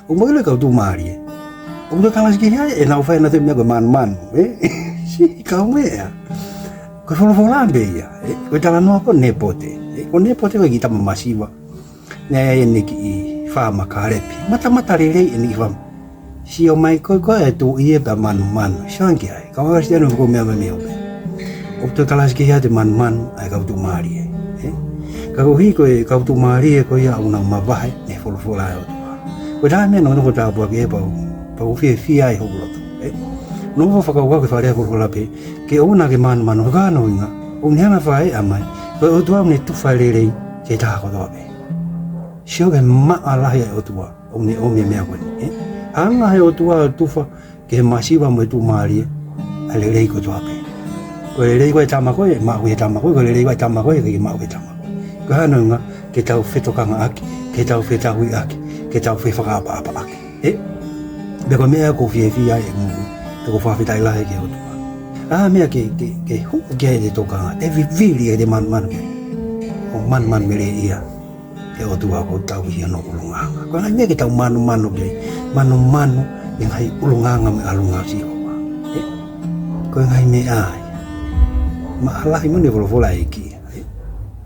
Umoi le kau tu mari. Umoi kalas ki ya e na fa na te me ko man. Si kau me ya. Ko fola be ya. Ko tala no ko nepote. Ko nepote ko kita masiva. Ne ni ki fa makarepi. Mata lelei ni fa. Si o mai ko e tu ie ba man. Shangi ai. Kau harus dia no ko me me. Opto kalas ki ya de man ai kau tu mari. Kau hi ko kau tu mari ko ya una mabai ne fola ya. Wala me no ko ta bo ke pa fi ai ho lo no vo fa ka ko fa le ko la pe ke una ke man ga no nga o nya na fa ai amai ko o tu ne tu fa le ke ta ko do be sho ke ma ala ya o tu o me ko ni anga he o tu fa ke ma si va mo tu mari ale le ko to be ko le ko ta ma ko ko le ko ta ma ko ke ma ko ta ma ko ha no nga ke ta o feto ka aki ke ta o feta wi aki ke tau fe fa apa aki be ko me ko fi ai mu to ko fa fi dai la ke o me ke hu ke de to ka te vi de man ke o man me le ia ke o tu ko tau hi no ulunga ko na me ke tau man ke manu yang hai ulunga me alunga si ko ko ngai me ai ma la hi mo ne vo la iki